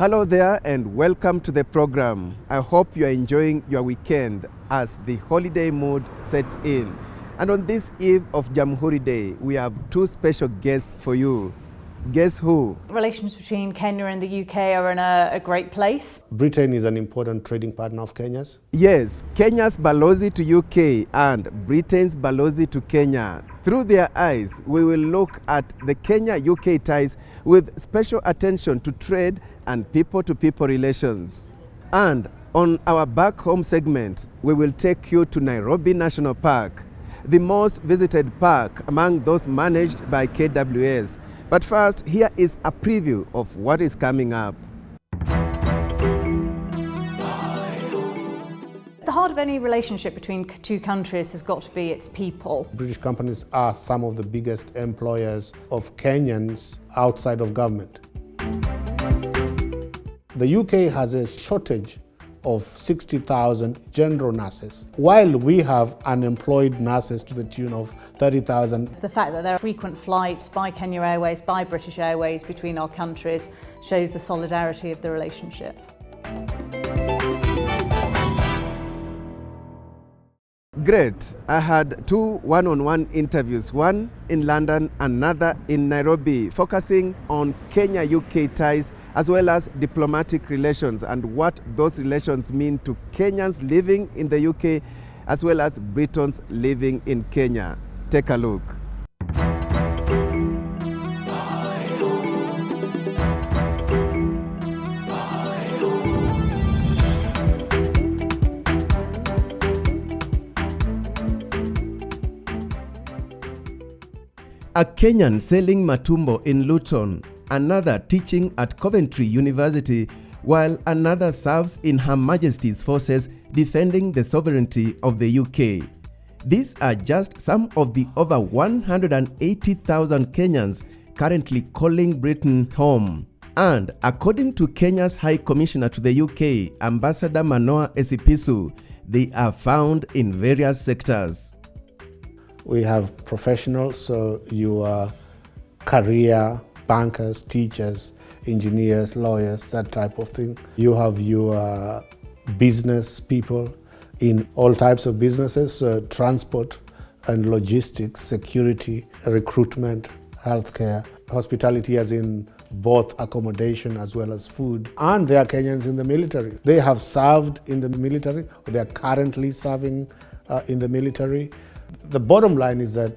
Hello there and welcome to the program. I hope you are enjoying your weekend as the holiday mood sets in. And on this eve of Jamhuri Day, we have two special guests for you. Guess who? Relations between Kenya and the UK are in a great place. Britain is an important trading partner of Kenya's. Yes, Kenya's Balozi to UK and Britain's Balozi to Kenya. Through their eyes, we will look at the Kenya-UK ties with special attention to trade and people-to-people relations. And on our back home segment, we will take you to Nairobi National Park, the most visited park among those managed by KWS. But first, here is a preview of what is coming up. The heart of any relationship between two countries has got to be its people. British companies are some of the biggest employers of Kenyans outside of government. The UK has a shortage of 60,000 general nurses, while we have unemployed nurses to the tune of 30,000. The fact that there are frequent flights by Kenya Airways, by British Airways between our countries shows the solidarity of the relationship. Great. I had two one-on-one interviews, one in London, another in Nairobi, focusing on Kenya-UK ties as well as diplomatic relations and what those relations mean to Kenyans living in the UK as well as Britons living in Kenya. Take a look. A Kenyan selling matumbo in Luton, another teaching at Coventry University, while another serves in Her Majesty's forces defending the sovereignty of the UK. These are just some of the over 180,000 Kenyans currently calling Britain home. And according to Kenya's High Commissioner to the UK, Ambassador Manoa Esipisu, they are found in various sectors. We have professionals, so your career, bankers, teachers, engineers, lawyers, that type of thing. You have your business people in all types of businesses, transport and logistics, security, recruitment, healthcare, hospitality as in both accommodation as well as food. And there are Kenyans in the military. They have served in the military, or they are currently serving in the military. The bottom line is that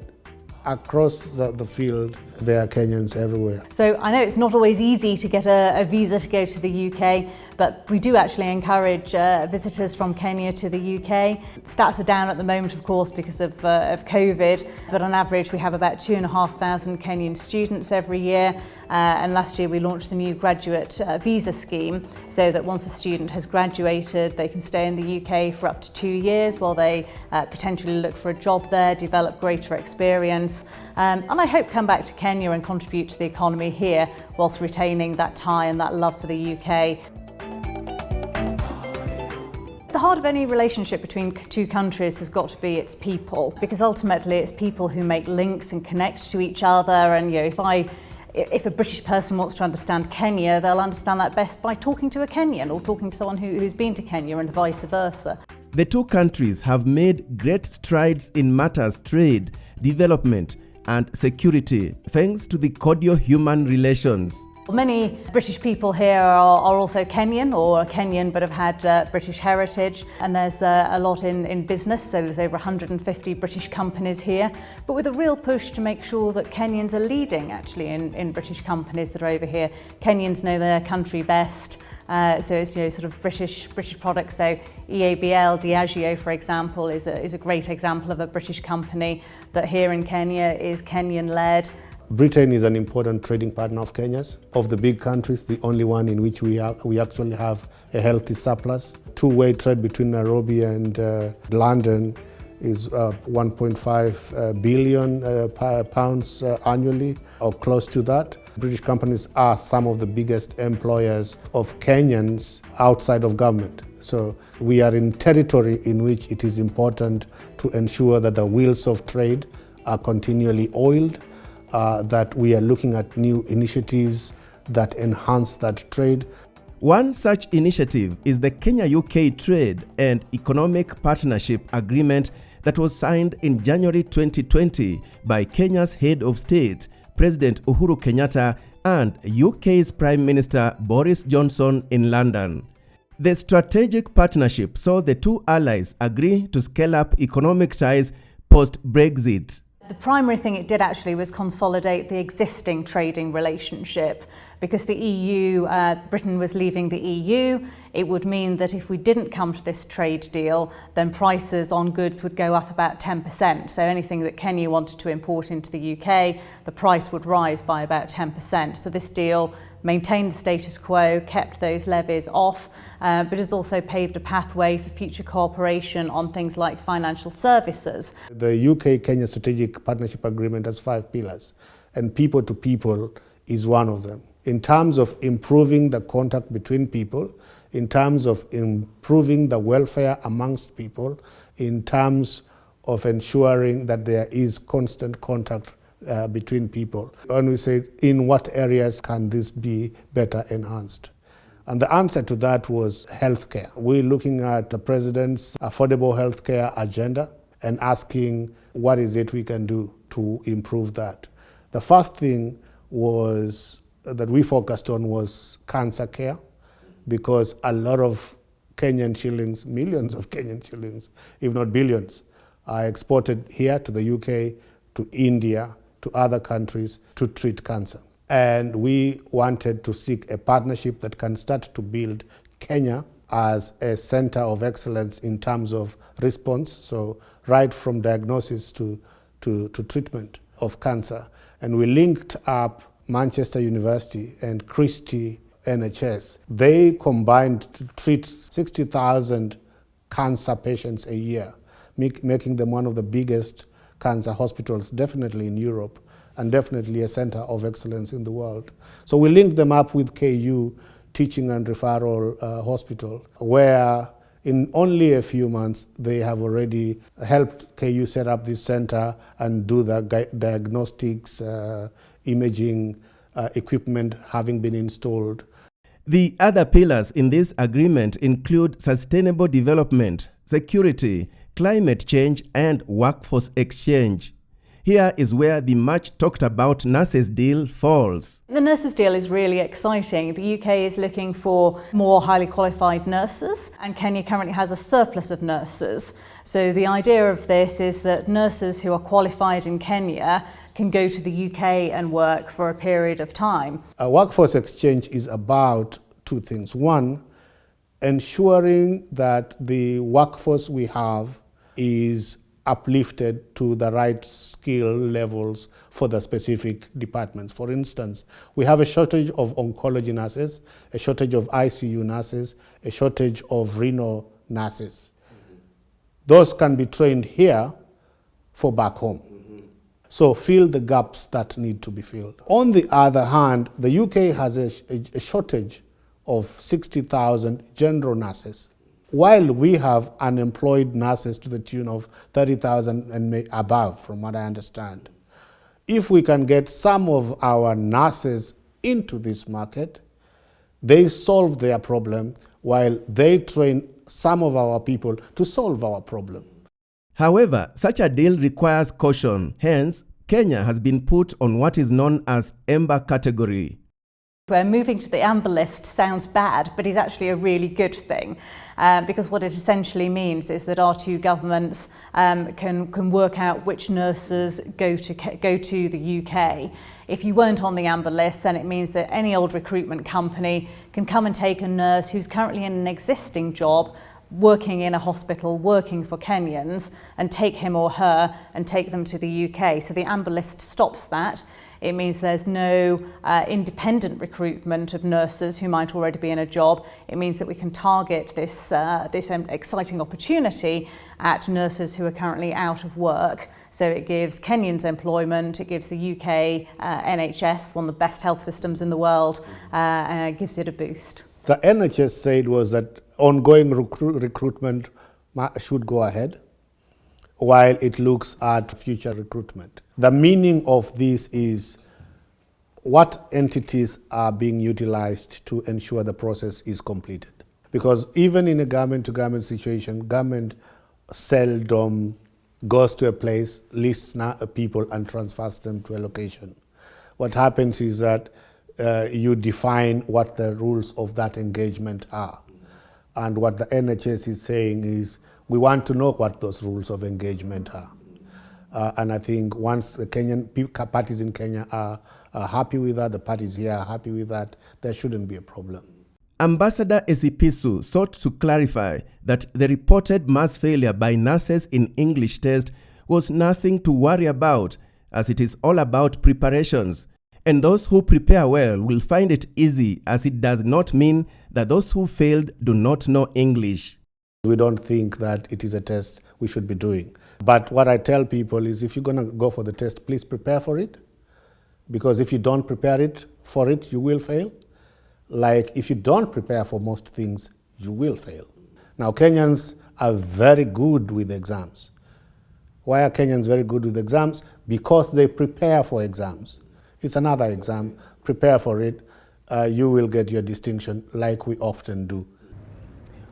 across the field, there are Kenyans everywhere. So I know it's not always easy to get a visa to go to the UK, but we do actually encourage visitors from Kenya to the UK. Stats are down at the moment, of course, because of COVID, but on average we have about 2,500 Kenyan students every year. And last year we launched the new graduate visa scheme, so that once a student has graduated, they can stay in the UK for up to 2 years while they potentially look for a job there, develop greater experience, and I hope come back to Kenya and contribute to the economy here whilst retaining that tie and that love for the UK. The heart of any relationship between two countries has got to be its people, because ultimately it's people who make links and connect to each other. And if a British person wants to understand Kenya, they'll understand that best by talking to a Kenyan or talking to someone who's been to Kenya, and vice versa. The two countries have made great strides in matters trade, development and security thanks to the cordial human relations. Many British people here are also Kenyan or Kenyan but have had British heritage, and there's a lot in business, so there's over 150 British companies here, but with a real push to make sure that Kenyans are leading actually in British companies that are over here. Kenyans know their country best, so it's sort of British products. So EABL, Diageo for example, is a great example of a British company that here in Kenya is Kenyan led. Britain is an important trading partner of Kenya's. Of the big countries, the only one in which we actually have a healthy surplus. Two-way trade between Nairobi and London is 1.5 billion pounds annually, or close to that. British companies are some of the biggest employers of Kenyans outside of government. So we are in territory in which it is important to ensure that the wheels of trade are continually oiled, that we are looking at new initiatives that enhance that trade. One such initiative is the Kenya-UK Trade and Economic Partnership Agreement that was signed in January 2020 by Kenya's head of state, President Uhuru Kenyatta, and UK's Prime Minister Boris Johnson in London. The strategic partnership saw the two allies agree to scale up economic ties post-Brexit. The primary thing it did actually was consolidate the existing trading relationship. Because the EU, Britain was leaving the EU, it would mean that if we didn't come to this trade deal, then prices on goods would go up about 10%. So anything that Kenya wanted to import into the UK, the price would rise by about 10%. So this deal maintained the status quo, kept those levies off, but has also paved a pathway for future cooperation on things like financial services. The UK-Kenya Strategic Partnership Agreement has 5 pillars, and people to people is one of them. In terms of improving the contact between people, in terms of improving the welfare amongst people, in terms of ensuring that there is constant contact between people. When we say, in what areas can this be better enhanced? And the answer to that was healthcare. We're looking at the President's affordable healthcare agenda and asking what is it we can do to improve that. The first thing was that we focused on was cancer care, because a lot of Kenyan shillings, millions of Kenyan shillings, if not billions, are exported here to the UK, to India, to other countries to treat cancer. And we wanted to seek a partnership that can start to build Kenya as a center of excellence in terms of response, so right from diagnosis to treatment of cancer. And we linked up Manchester University and Christie NHS. They combined to treat 60,000 cancer patients a year, making them one of the biggest cancer hospitals, definitely in Europe, and definitely a center of excellence in the world. So we linked them up with KU Teaching and Referral Hospital, where in only a few months they have already helped KU set up this center and do the diagnostics, imaging equipment having been installed. The other pillars in this agreement include sustainable development, security, climate change, and workforce exchange. Here is where the much talked about nurses deal falls. The nurses deal is really exciting. The UK is looking for more highly qualified nurses, and Kenya currently has a surplus of nurses. So the idea of this is that nurses who are qualified in Kenya can go to the UK and work for a period of time. A workforce exchange is about 2 things. One, ensuring that the workforce we have is uplifted to the right skill levels for the specific departments. For instance, we have a shortage of oncology nurses, a shortage of ICU nurses, a shortage of renal nurses. Those can be trained here for back home. So fill the gaps that need to be filled. On the other hand, the UK has a shortage of 60,000 general nurses, while we have unemployed nurses to the tune of 30,000 and above, from what I understand. If we can get some of our nurses into this market, they solve their problem while they train some of our people to solve our problem. However, such a deal requires caution. Hence, Kenya has been put on what is known as amber category. Where moving to the amber list sounds bad, but is actually a really good thing, because what it essentially means is that our two governments can work out which nurses go to the UK. If you weren't on the amber list, then it means that any old recruitment company can come and take a nurse who's currently in an existing job, working in a hospital, working for Kenyans, and take him or her and take them to the UK. So the amber list stops that. It means there's no independent recruitment of nurses who might already be in a job. It means that we can target this exciting opportunity at nurses who are currently out of work. So it gives Kenyans employment, it gives the UK NHS, one of the best health systems in the world, and it gives it a boost. The NHS said was that ongoing recruitment should go ahead while it looks at future recruitment. The meaning of this is what entities are being utilized to ensure the process is completed. Because even in a government-to-government situation, government seldom goes to a place, lists people and transfers them to a location. What happens is that you define what the rules of that engagement are. And what the NHS is saying is, we want to know what those rules of engagement are. And I think once the Kenyan parties in Kenya are happy with that, the parties here are happy with that, there shouldn't be a problem. Ambassador Esipisu sought to clarify that the reported mass failure by nurses in English test was nothing to worry about, as it is all about preparations. And those who prepare well will find it easy, as it does not mean that those who failed do not know English. We don't think that it is a test we should be doing. But what I tell people is, if you're going to go for the test, please prepare for it. Because if you don't prepare for it, you will fail. Like if you don't prepare for most things, you will fail. Now, Kenyans are very good with exams. Why are Kenyans very good with exams? Because they prepare for exams. It's another exam, prepare for it, you will get your distinction like we often do.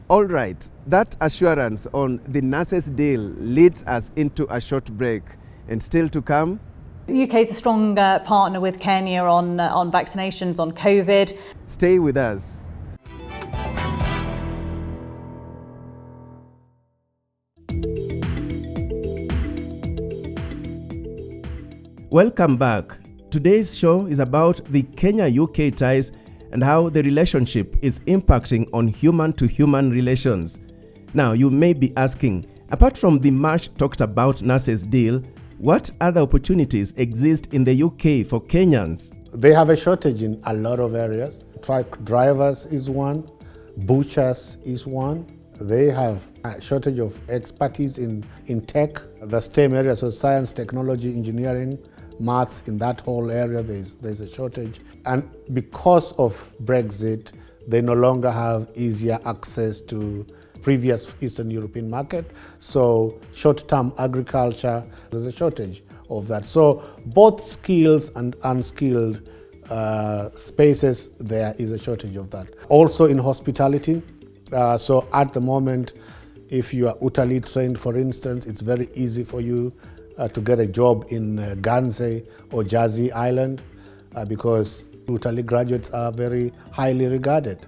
All right, that assurance on the nurses' deal leads us into a short break. And still to come, The UK is a strong partner with Kenya on vaccinations, on COVID. Stay with us. Welcome back. Today's show is about the Kenya-UK ties and how the relationship is impacting on human-to-human relations. Now, you may be asking, apart from the much talked about nurses deal, what other opportunities exist in the UK for Kenyans? They have a shortage in a lot of areas. Truck drivers is one, butchers is one. They have a shortage of expertise in tech, the STEM areas, so science, technology, engineering, maths. In that whole area, there's a shortage. And because of Brexit, they no longer have easier access to previous Eastern European market. So short-term agriculture, there's a shortage of that. So both skills and unskilled spaces, there is a shortage of that. Also in hospitality, so at the moment, if you are utterly trained, for instance, it's very easy for you to get a job in Guernsey or Jersey Island because utterly graduates are very highly regarded.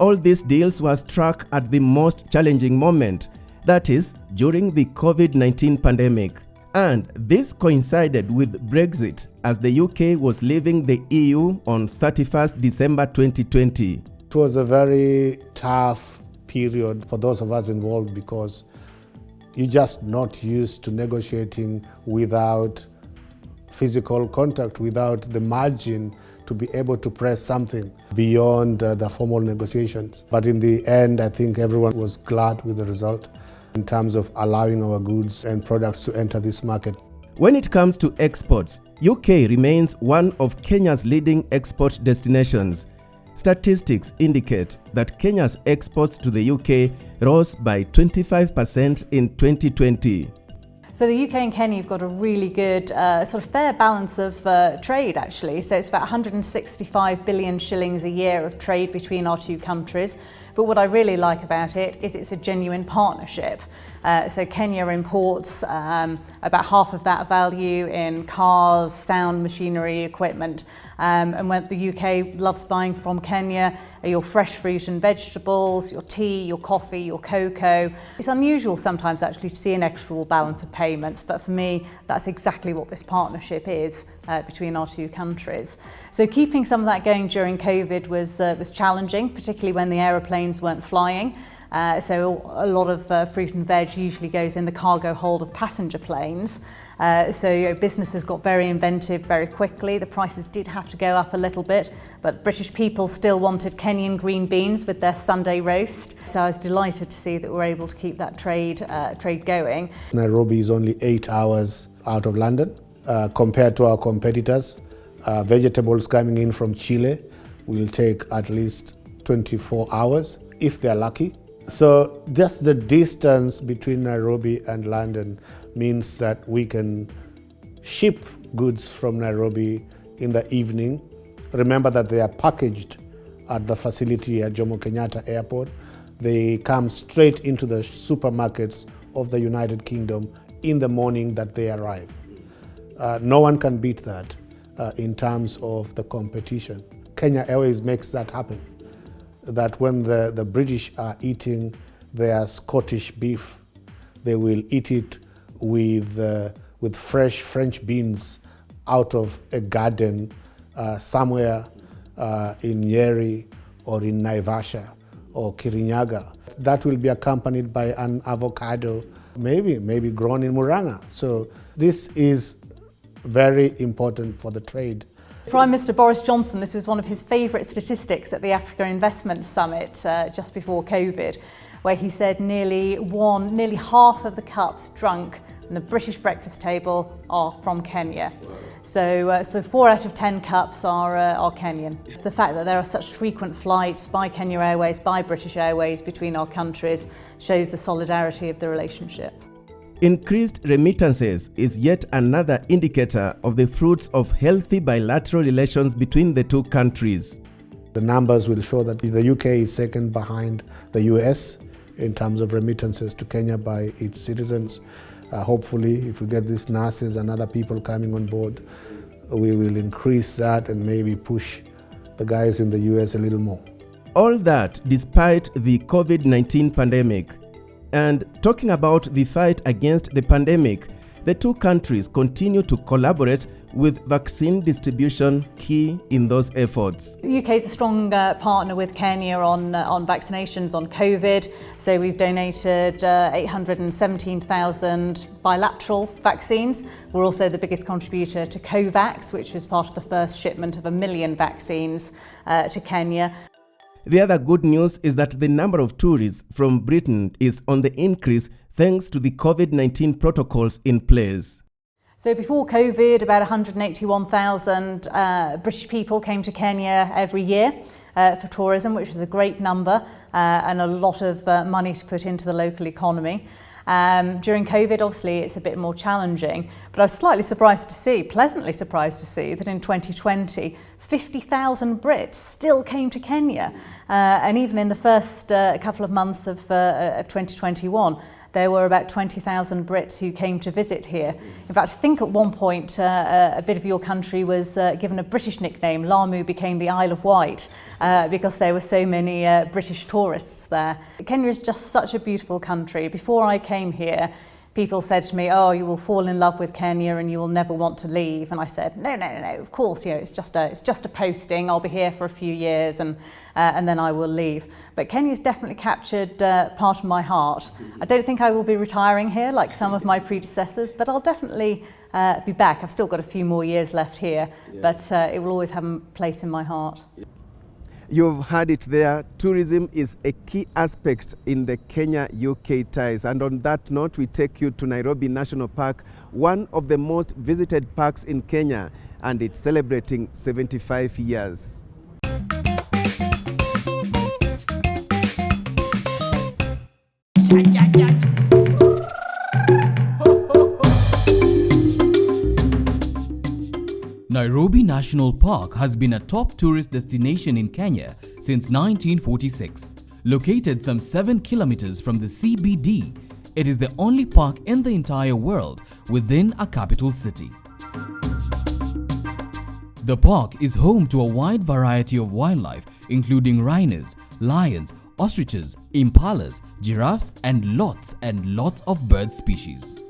All these deals were struck at the most challenging moment, that is, during the COVID-19 pandemic. And this coincided with Brexit, as the UK was leaving the EU on 31st December 2020. It was a very tough period for those of us involved because you're just not used to negotiating without physical contact, without the margin to be able to press something beyond the formal negotiations. But in the end, I think everyone was glad with the result in terms of allowing our goods and products to enter this market. When it comes to exports, UK remains one of Kenya's leading export destinations. Statistics indicate that Kenya's exports to the UK rose by 25% in 2020. So the UK and Kenya have got a really good sort of fair balance of trade, actually. So it's about 165 billion shillings a year of trade between our two countries. But what I really like about it is it's a genuine partnership. So Kenya imports about half of that value in cars, sound machinery, equipment. And when the UK loves buying from Kenya, your fresh fruit and vegetables, your tea, your coffee, your cocoa. It's unusual sometimes actually to see an equitable balance of payments, but for me, that's exactly what this partnership is between our two countries. So keeping some of that going during COVID was challenging, particularly when the aeroplanes weren't flying. So a lot of fruit and veg usually goes in the cargo hold of passenger planes. So businesses got very inventive very quickly. The prices did have to go up a little bit, but British people still wanted Kenyan green beans with their Sunday roast. So I was delighted to see that we were able to keep that trade going. Nairobi is only 8 hours out of London compared to our competitors. Vegetables coming in from Chile will take at least 24 hours if they're lucky. So just the distance between Nairobi and London means that we can ship goods from Nairobi in the evening. Remember that they are packaged at the facility at Jomo Kenyatta Airport. They come straight into the supermarkets of the United Kingdom in the morning that they arrive. No one can beat that in terms of the competition. Kenya Airways makes that happen. That when the British are eating their Scottish beef, they will eat it with fresh French beans out of a garden somewhere in Nyeri or in Naivasha or Kirinyaga. That will be accompanied by an avocado, maybe grown in Murang'a. So this is very important for the trade. Prime Minister Boris Johnson, this was one of his favourite statistics at the Africa Investment Summit just before COVID, where he said nearly half of the cups drunk on the British breakfast table are from Kenya. So 4 out of 10 cups are Kenyan. The fact that there are such frequent flights by Kenya Airways, by British Airways between our countries shows the solidarity of the relationship. Increased remittances is yet another indicator of the fruits of healthy bilateral relations between the two countries. The numbers will show that the UK is second behind the US in terms of remittances to Kenya by its citizens. Hopefully, if we get these nurses and other people coming on board, we will increase that and maybe push the guys in the US a little more. All that despite the COVID-19 pandemic. And talking about the fight against the pandemic, the two countries continue to collaborate with vaccine distribution key in those efforts. The UK is a strong partner with Kenya on vaccinations on COVID. So we've donated 817,000 bilateral vaccines. We're also the biggest contributor to COVAX, which was part of the first shipment of 1 million vaccines to Kenya. The other good news is that the number of tourists from Britain is on the increase thanks to the COVID-19 protocols in place. So before COVID, about 181,000 British people came to Kenya every year for tourism, which was a great number and a lot of money to put into the local economy. During COVID, obviously, it's a bit more challenging, but I was pleasantly surprised to see that in 2020, 50,000 Brits still came to Kenya. And even in the first couple of months of 2021, there were about 20,000 Brits who came to visit here. In fact, I think at one point a bit of your country was given a British nickname. Lamu became the Isle of Wight because there were so many British tourists there. Kenya is just such a beautiful country. Before I came here, people said to me, "Oh, you will fall in love with Kenya and you will never want to leave." And I said, "No, of course, it's just a posting. I'll be here for a few years and then I will leave." But Kenya's definitely captured part of my heart. I don't think I will be retiring here like some of my predecessors, but I'll definitely be back. I've still got a few more years left here, but it will always have a place in my heart. You've heard it there. Tourism is a key aspect in the Kenya-UK ties. And on that note, we take you to Nairobi National Park, one of the most visited parks in Kenya, and it's celebrating 75 years. Nairobi National Park has been a top tourist destination in Kenya since 1946. Located some 7 kilometers from the CBD, it is the only park in the entire world within a capital city. The park is home to a wide variety of wildlife, including rhinos, lions, ostriches, impalas, giraffes, and lots of bird species.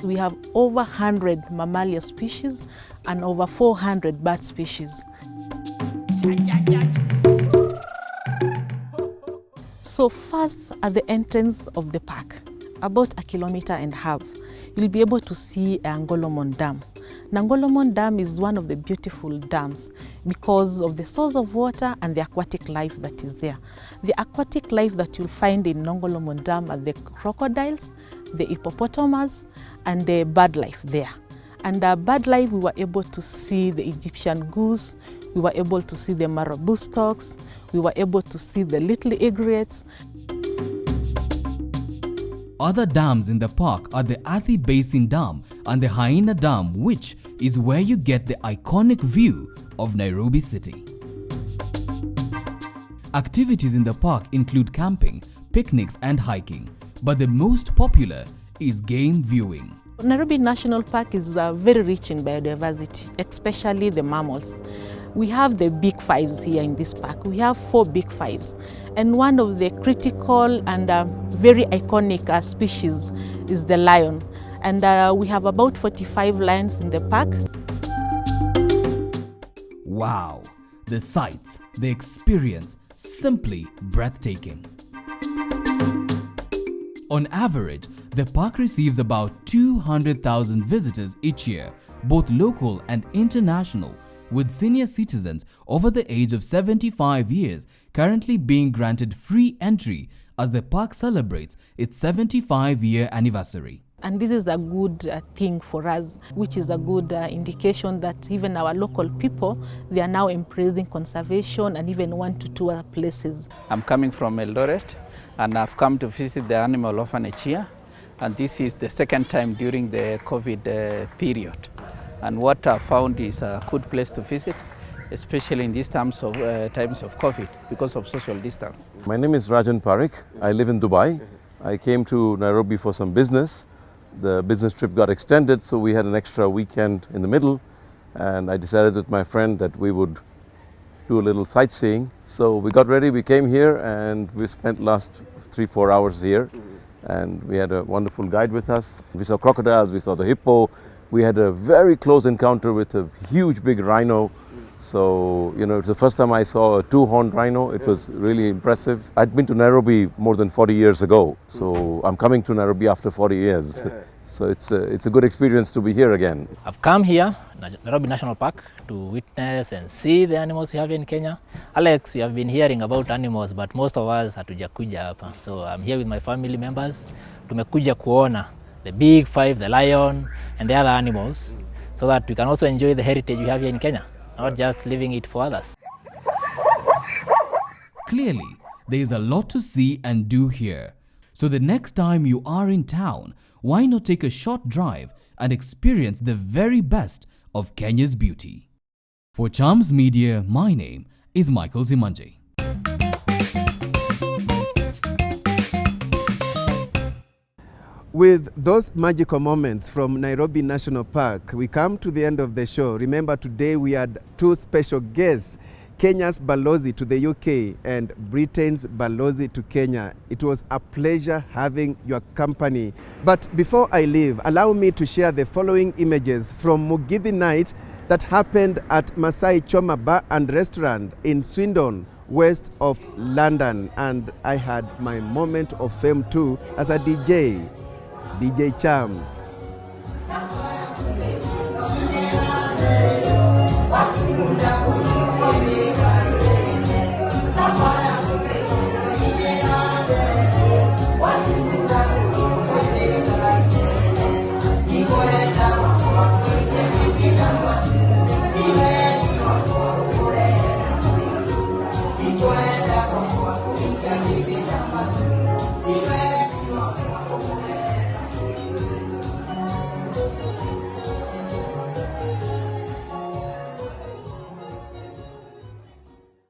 We have over 100 mammalia species and over 400 bird species. So first, at the entrance of the park, about 1.5 kilometers, you'll be able to see Ngolomon Dam. Ngolomon Dam is one of the beautiful dams because of the source of water and the aquatic life that is there. The aquatic life that you'll find in Ngolomon Dam are the crocodiles, the hippopotamus, and the bird life there. And bird life, we were able to see the Egyptian goose, we were able to see the marabou storks, we were able to see the little egrets. other dams in the park are the Athi Basin Dam and the Haina Dam, which is where you get the iconic view of Nairobi city. Activities in the park include camping, picnics and hiking, but the most popular is game viewing. Nairobi National Park is very rich in biodiversity, especially the mammals. We have the big fives here in this park. We have 4 big fives. And one of the critical and very iconic species is the lion. And we have about 45 lions in the park. Wow! The sights, the experience, simply breathtaking. On average, the park receives about 200,000 visitors each year, both local and international, with senior citizens over the age of 75 years currently being granted free entry as the park celebrates its 75-year anniversary. And this is a good thing for us, which is a good indication that even our local people, they are now embracing conservation and even want to tour places. I'm coming from Eldoret and I've come to visit the animal orphanage here, and this is the second time during the COVID period. And what I found is a good place to visit, especially in these times of COVID because of social distance. My name is Rajan Parekh. I live in Dubai. I came to Nairobi for some business. The business trip got extended, so we had an extra weekend in the middle, and I decided with my friend that we would do a little sightseeing. So we got ready, we came here, and we spent last 3-4 hours here, and we had a wonderful guide with us. We saw crocodiles, we saw the hippo. We had a very close encounter with a huge big rhino. So, you know, it's the first time I saw a 2-horned rhino. It was really impressive. I'd been to Nairobi more than 40 years ago. So I'm coming to Nairobi after 40 years. So it's a good experience to be here again. I've come here, Nairobi National Park, to witness and see the animals we have in Kenya. Alex, we have been hearing about animals, but most of us hatujakuja hapa. So I'm here with my family members. Tumekuja kuona the big five, the lion, and the other animals, so that we can also enjoy the heritage we have here in Kenya, not just leaving it for others. Clearly, there is a lot to see and do here. So the next time you are in town, why not take a short drive and experience the very best of Kenya's beauty? For Chams Media, my name is Michael Zimanje. With those magical moments from Nairobi National Park, we come to the end of the show. Remember, today we had 2 special guests, Kenya's Balozi to the UK and Britain's Balozi to Kenya. It was a pleasure having your company. But before I leave, allow me to share the following images from Mugithi night that happened at Masai Choma Bar and Restaurant in Swindon, west of London. And I had my moment of fame too as a DJ Chams.